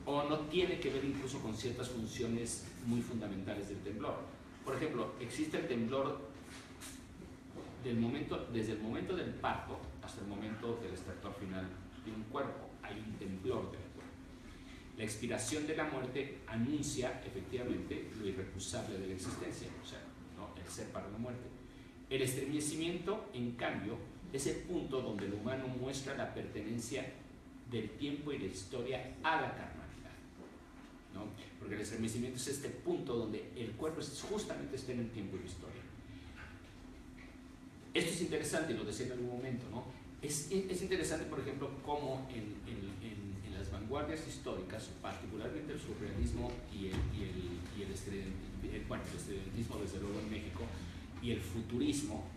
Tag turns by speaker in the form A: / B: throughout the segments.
A: o no tiene que ver incluso con ciertas funciones muy fundamentales del temblor. Por ejemplo, existe el temblor desde el momento del parto hasta el momento del estertor final de un cuerpo. Hay un temblor del cuerpo. La expiración de la muerte anuncia efectivamente lo irrecusable de la existencia, o sea, ¿no?, el ser para la muerte. El estremecimiento, en cambio, es el punto donde el humano muestra la pertenencia del tiempo y la historia a la carnalidad, ¿no? Porque el estremecimiento es este punto donde el cuerpo justamente está en el tiempo y la historia. Esto es interesante, lo decía en algún momento, ¿no? Es interesante, por ejemplo, cómo en las vanguardias históricas, particularmente el surrealismo y el estridentismo, desde luego en México, y el futurismo,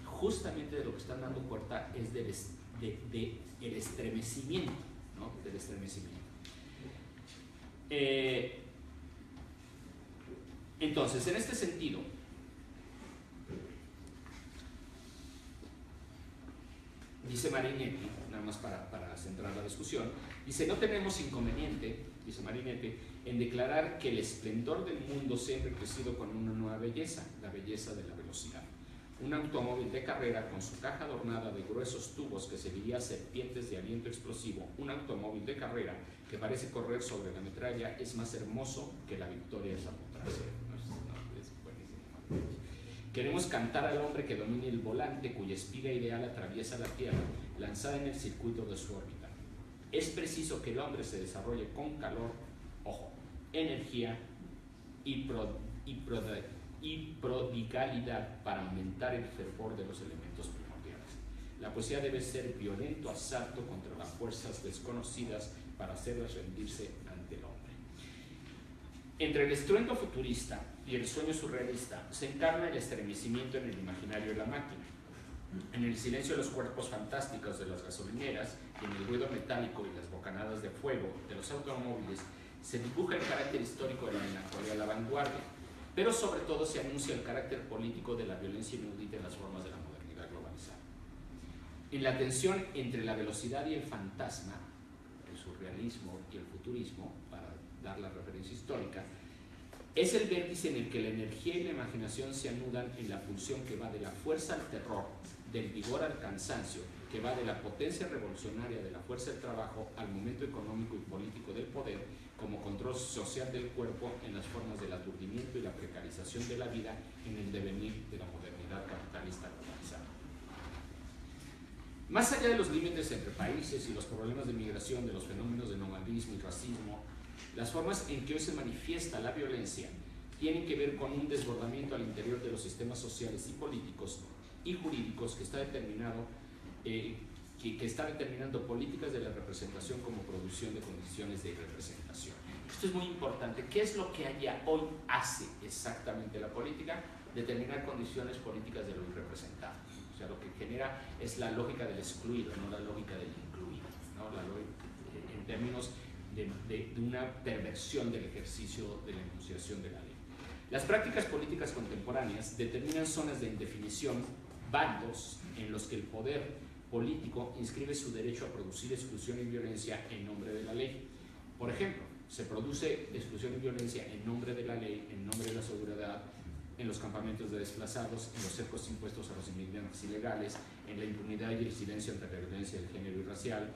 A: justamente de lo que están dando cuenta es del estremecimiento, ¿no? Del estremecimiento. Entonces, en este sentido, dice Marinetti, nada más para centrar la discusión, dice: no tenemos inconveniente, dice Marinetti, en declarar que el esplendor del mundo se ha enriquecido con una nueva belleza, la belleza de la velocidad. Un automóvil de carrera con su caja adornada de gruesos tubos que seguiría serpientes de aliento explosivo, un automóvil de carrera que parece correr sobre la metralla, es más hermoso que la victoria de Samotracia. Es buenísimo. Queremos cantar al hombre que domine el volante, cuya espiga ideal atraviesa la Tierra, lanzada en el circuito de su órbita. Es preciso que el hombre se desarrolle con calor, ojo, energía y prodigalidad para aumentar el fervor de los elementos primordiales. La poesía debe ser violento asalto contra las fuerzas desconocidas para hacerlas rendirse ante el hombre. Entre el estruendo futurista y el sueño surrealista se encarna el estremecimiento en el imaginario de la máquina. En el silencio de los cuerpos fantásticos de las gasolineras y en el ruido metálico y las bocanadas de fuego de los automóviles se dibuja el carácter histórico de la melancolía de la vanguardia, pero sobre todo se anuncia el carácter político de la violencia inaudita en las formas de la modernidad globalizada. En la tensión entre la velocidad y el fantasma, el surrealismo y el futurismo, para dar la referencia histórica, es el vértice en el que la energía y la imaginación se anudan en la pulsión que va de la fuerza al terror, del vigor al cansancio, que va de la potencia revolucionaria de la fuerza del trabajo al momento económico y político del poder, como control social del cuerpo en las formas del aturdimiento y la precarización de la vida en el devenir de la modernidad capitalista globalizada. Más allá de los límites entre países y los problemas de migración, de los fenómenos de nomadismo y racismo, las formas en que hoy se manifiesta la violencia tienen que ver con un desbordamiento al interior de los sistemas sociales y políticos y jurídicos que está determinando políticas de la representación como producción de condiciones de representación. Esto es muy importante. ¿Qué es lo que hoy hace exactamente la política? Determinar condiciones políticas de lo irrepresentado. O sea, lo que genera es la lógica del excluido, no la lógica del incluido, ¿no? En términos de una perversión del ejercicio de la enunciación de la ley. Las prácticas políticas contemporáneas determinan zonas de indefinición, bandos en los que el poder político inscribe su derecho a producir exclusión y violencia en nombre de la ley. Por ejemplo, se produce exclusión y violencia en nombre de la ley, en nombre de la seguridad, en los campamentos de desplazados, en los cercos impuestos a los inmigrantes ilegales, en la impunidad y el silencio ante la violencia de género y racial,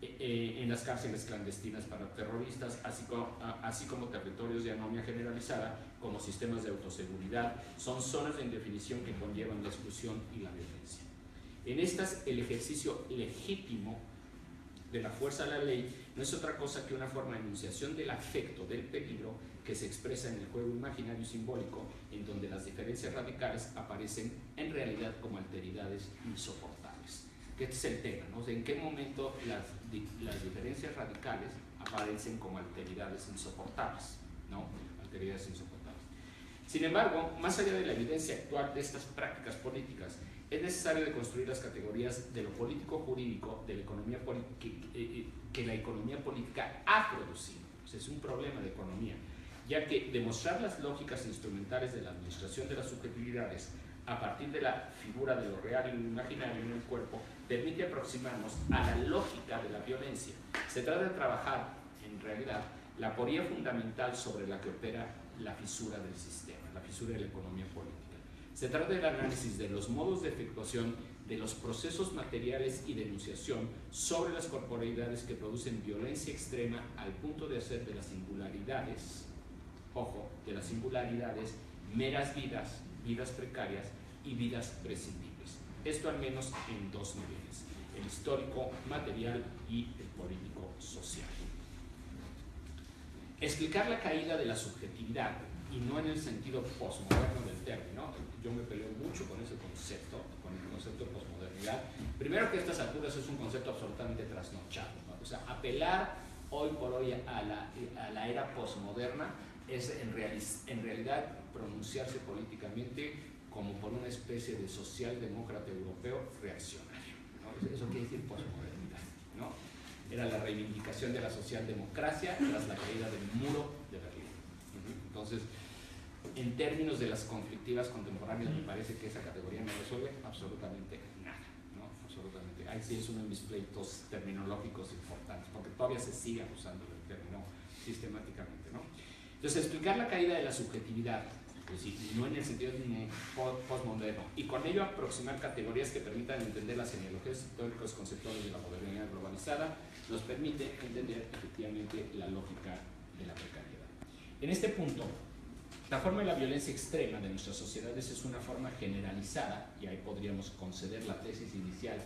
A: en las cárceles clandestinas para terroristas, así como territorios de anomia generalizada, como sistemas de autoseguridad, son zonas de indefinición que conllevan la exclusión y la violencia. En estas, el ejercicio legítimo de la fuerza de la ley no es otra cosa que una forma de enunciación del afecto, del peligro, que se expresa en el juego imaginario y simbólico, en donde las diferencias radicales aparecen en realidad como alteridades insoportables. Este es el tema, ¿no? O sea, ¿en qué momento las diferencias radicales aparecen como alteridades insoportables, ¿no? Alteridades insoportables. Sin embargo, más allá de la evidencia actual de estas prácticas políticas, es necesario de construir las categorías de lo político-jurídico de la economía que la economía política ha producido. O sea, es un problema de economía, ya que demostrar las lógicas instrumentales de la administración de las subjetividades a partir de la figura de lo real y lo imaginario en el cuerpo permite aproximarnos a la lógica de la violencia. Se trata de trabajar en realidad la aporía fundamental sobre la que opera la fisura del sistema, la fisura de la economía política. Se trata del análisis de los modos de efectuación de los procesos materiales y de enunciación sobre las corporeidades que producen violencia extrema al punto de hacer de las singularidades, ojo, de las singularidades, meras vidas, vidas precarias y vidas prescindibles. Esto al menos en dos niveles, el histórico material y el político social. Explicar la caída de la subjetividad, y no en el sentido posmoderno del término, yo me peleo mucho con ese concepto, con el concepto de posmodernidad. Primero que a estas alturas es un concepto absolutamente trasnochado, ¿no? O sea, apelar hoy por hoy a la era posmoderna es en realidad pronunciarse políticamente como por una especie de socialdemócrata europeo reaccionario, ¿no? Eso quiere decir posmodernidad, ¿no? Era la reivindicación de la socialdemocracia tras la caída del muro de Berlín. Entonces, en términos de las conflictivas contemporáneas, me parece que esa categoría no resuelve absolutamente nada, ¿no? Absolutamente. Ahí sí es uno de mis pleitos terminológicos importantes, porque todavía se sigue usando el término sistemáticamente, ¿no? Entonces, explicar la caída de la subjetividad, pues, no en el sentido de un postmoderno, y con ello aproximar categorías que permitan entender las genealogías históricos conceptuales de la modernidad globalizada, nos permite entender efectivamente la lógica de la precariedad. En este punto, la forma de la violencia extrema de nuestras sociedades es una forma generalizada, y ahí podríamos conceder la tesis inicial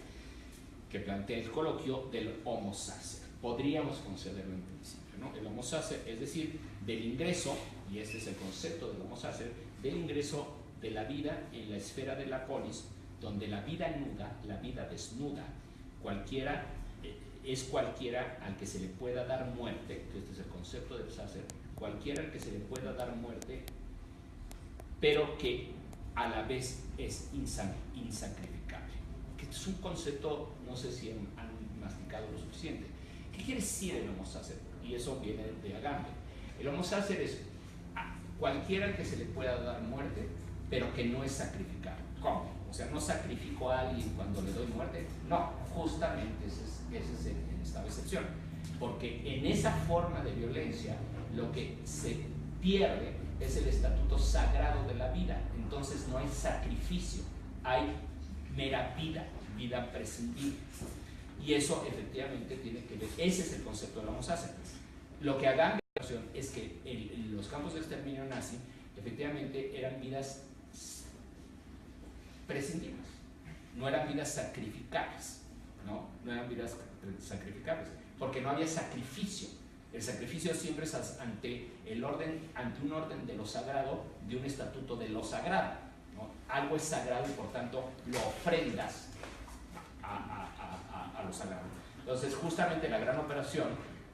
A: que plantea el coloquio del homo sacer. Podríamos concederlo en principio, ¿no? El homo sacer, es decir, del ingreso, y este es el concepto del homo sacer, del ingreso de la vida en la esfera de la polis, donde la vida nuda, la vida desnuda, cualquiera al que se le pueda dar muerte, que este es el concepto del sacer, cualquiera al que se le pueda dar muerte, pero que a la vez es insacrificable. Que este es un concepto, no sé si han masticado lo suficiente. ¿Qué quiere decir el homo sacer? Y eso viene de Agamben. El homo sacer es cualquiera al que se le pueda dar muerte, pero que no es sacrificado. ¿Cómo? O sea, no sacrifico a alguien cuando le doy muerte. No, justamente ese es el estado de excepción. Porque en esa forma de violencia, lo que se pierde es el estatuto sagrado de la vida. Entonces no hay sacrificio, hay mera vida, vida prescindible. Y eso efectivamente tiene que ver, ese es el concepto del homo sacer. Lo que Agamben es que los campos de exterminio nazi efectivamente eran vidas prescindibles, no eran vidas sacrificables, no eran vidas sacrificables, porque no había sacrificio. El sacrificio siempre es ante un orden de lo sagrado, de un estatuto de lo sagrado, ¿no? Algo es sagrado y por tanto lo ofrendas a lo sagrado. Entonces, justamente la gran operación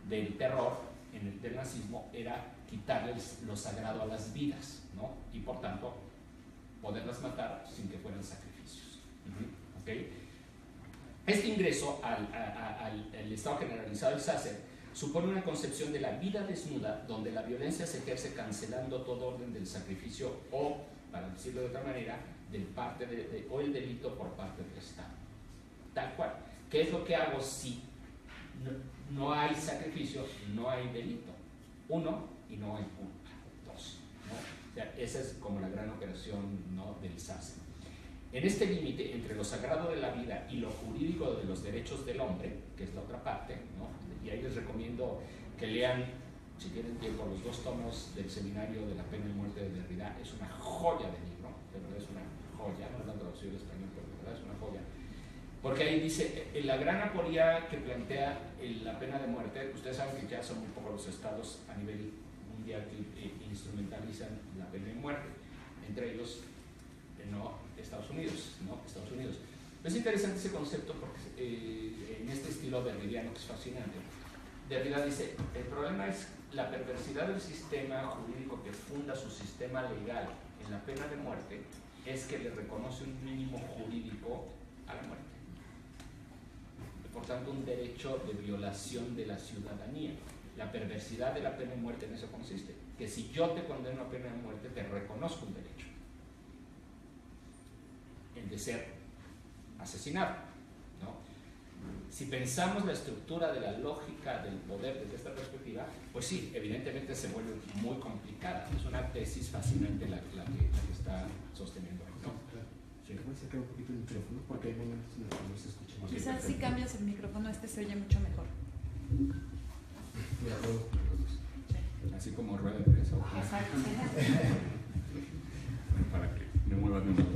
A: del terror del nazismo era quitarle lo sagrado a las vidas, ¿no? Y por tanto poderlas matar sin que fueran sacrificios. ¿Okay? Este ingreso al estado generalizado del sacer supone una concepción de la vida desnuda donde la violencia se ejerce cancelando todo orden del sacrificio o, para decirlo de otra manera, o el delito por parte del Estado. Tal cual. ¿Qué es lo que hago si no hay sacrificio, no hay delito? Uno, y no hay culpa. Dos, ¿no? O sea, esa es como la gran operación, ¿no?, del sacer. En este límite entre lo sagrado de la vida y lo jurídico de los derechos del hombre, que es la otra parte, ¿no? Y ahí les recomiendo que lean, si tienen tiempo, los 2 tomos del Seminario de la Pena y Muerte de Derrida. Es una joya de libro, de verdad es una joya, no la traducción al español, pero de verdad es una joya. Porque ahí dice, la gran aporía que plantea la pena de muerte, ustedes saben que ya son un poco los estados a nivel mundial que instrumentalizan la pena de muerte, entre ellos Estados Unidos, Es interesante ese concepto porque en este estilo derridiano que es fascinante, Derrida dice, el problema es la perversidad del sistema jurídico que funda su sistema legal en la pena de muerte, es que le reconoce un mínimo jurídico a la muerte. Por tanto, un derecho de violación de la ciudadanía. La perversidad de la pena de muerte en eso consiste, que si yo te condeno a pena de muerte, te reconozco un derecho, el de ser asesinado, ¿no? Si pensamos la estructura de la lógica del poder desde esta perspectiva, pues sí, evidentemente se vuelve muy complicada. Es una tesis fascinante la que está sosteniendo, ¿no?
B: Sí. Voy a sacar un poquito el micrófono porque hay momentos en los que no se escucha.
C: Quizás si cambias el micrófono, se oye mucho mejor.
A: Así como rueda de prensa.
C: Exacto.
A: Para que me mueva de un lado.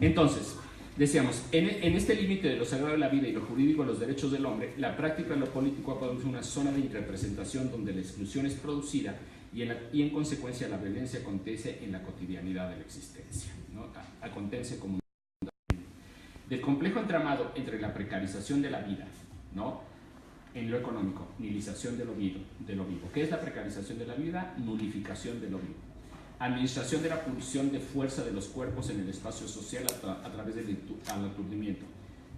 A: Entonces, decíamos, en este límite de lo sagrado de la vida y lo jurídico de los derechos del hombre, la práctica de lo político produce una zona de interrepresentación donde la exclusión es producida y en consecuencia la violencia acontece en la cotidianidad de la existencia, ¿no? Acontece como del complejo entramado entre la precarización de la vida, ¿no?, en lo económico, nihilización de lo vivo. ¿Qué es la precarización de la vida? Nulificación de lo vivo. Administración de la pulsión de fuerza de los cuerpos en el espacio social a través del aturdimiento.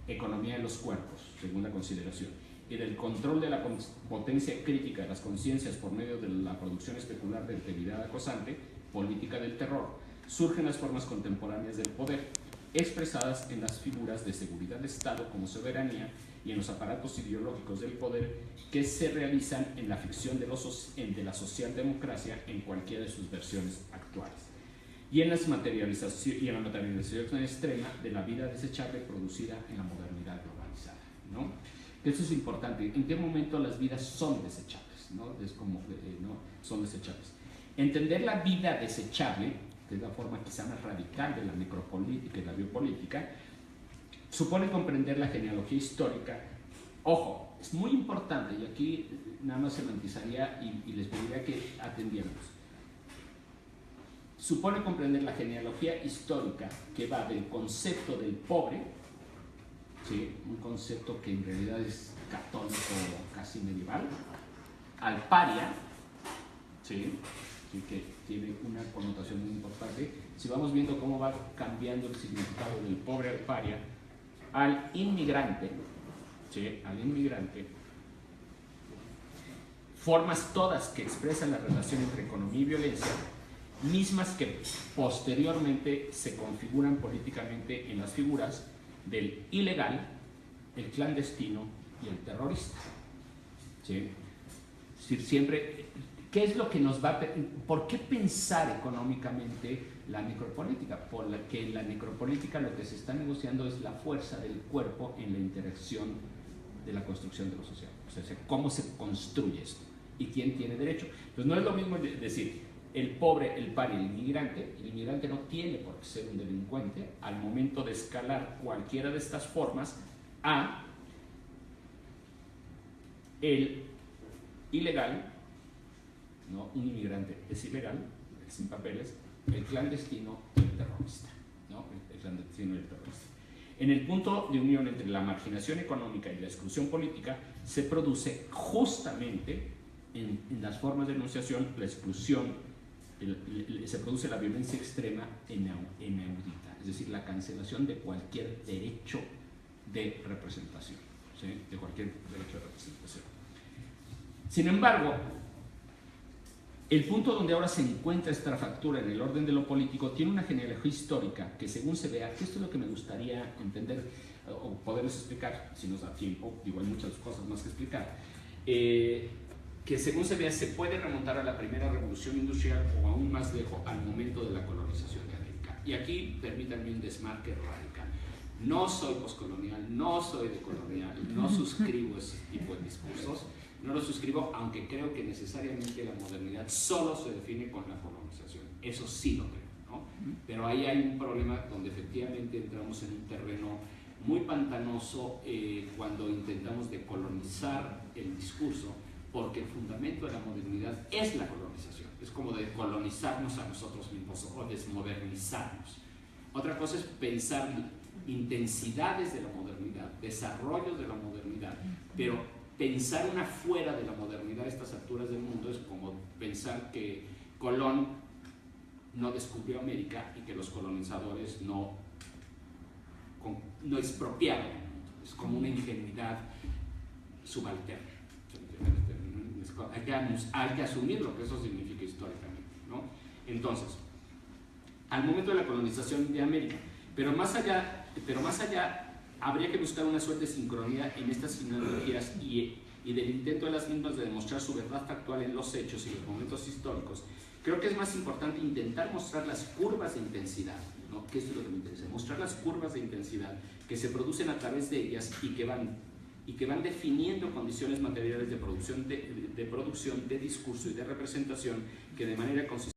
A: Economía de los cuerpos, segunda consideración. Y del control de la potencia crítica de las conciencias por medio de la producción especular de actividad acosante, política del terror. Surgen las formas contemporáneas del poder, expresadas en las figuras de seguridad de Estado como soberanía y en los aparatos ideológicos del poder que se realizan en la ficción de la socialdemocracia en cualquiera de sus versiones actuales, y en la materialización extrema de la vida desechable producida en la modernidad globalizada, ¿no? Eso es importante. ¿En qué momento las vidas son desechables, ¿no? Es como, ¿no? Son desechables. Entender la vida desechable, que es la forma quizá más radical de la necropolítica y la biopolítica, supone comprender la genealogía histórica. Ojo, es muy importante, y aquí nada más se matizaría y les pediría que atendiéramos. Supone comprender la genealogía histórica que va del concepto del pobre, ¿sí?, un concepto que en realidad es católico casi medieval, al paria, ¿sí?, que tiene una connotación muy importante. Si vamos viendo cómo va cambiando el significado del pobre al paria, al inmigrante, ¿sí?, al inmigrante, formas todas que expresan la relación entre economía y violencia, mismas que posteriormente se configuran políticamente en las figuras del ilegal, el clandestino y el terrorista, ¿sí? Es decir, siempre, ¿qué es lo que nos va a... ¿Por qué pensar económicamente la necropolítica? Porque la necropolítica lo que se está negociando es la fuerza del cuerpo en la interacción de la construcción de lo social. O sea, cómo se construye esto y quién tiene derecho. Pues no es lo mismo decir el pobre, el paria y el inmigrante no tiene por qué ser un delincuente al momento de escalar cualquiera de estas formas a el ilegal, ¿no? Un inmigrante es ilegal, es sin papeles, el clandestino y el terrorista, ¿no? El clandestino y el terrorista. En el punto de unión entre la marginación económica y la exclusión política se produce justamente en las formas de enunciación la exclusión, se produce la violencia extrema inaudita, es decir, la cancelación de cualquier derecho de representación, ¿sí?, de cualquier derecho de representación. Sin embargo, el punto donde ahora se encuentra esta fractura en el orden de lo político tiene una genealogía histórica que, según se vea, que esto es lo que me gustaría entender o poderles explicar, si nos da tiempo, digo, hay muchas cosas más que explicar, que según se vea se puede remontar a la primera revolución industrial o aún más lejos al momento de la colonización de América. Y aquí permítanme un desmarque radical. No soy poscolonial, no soy decolonial, no suscribo ese tipo de discursos, no lo suscribo, aunque creo que necesariamente la modernidad solo se define con la colonización. Eso sí lo creo, ¿no? Pero ahí hay un problema donde efectivamente entramos en un terreno muy pantanoso cuando intentamos decolonizar el discurso, porque el fundamento de la modernidad es la colonización. Es como decolonizarnos a nosotros mismos o desmodernizarnos. Otra cosa es pensar intensidades de la modernidad, desarrollos de la modernidad, pero pensar una fuera de la modernidad a estas alturas del mundo es como pensar que Colón no descubrió América y que los colonizadores no expropiaron. Es como una ingenuidad subalterna. Hay que asumir lo que eso significa históricamente, ¿no? Entonces, al momento de la colonización de América, pero más allá habría que buscar una suerte de sincronía en estas genealogías y y del intento de las mismas de demostrar su verdad factual en los hechos y los momentos históricos, creo que es más importante intentar mostrar las curvas de intensidad, ¿no? Que esto es lo que me interesa, mostrar las curvas de intensidad que se producen a través de ellas y que van definiendo condiciones materiales de producción, de discurso y de representación que de manera consistente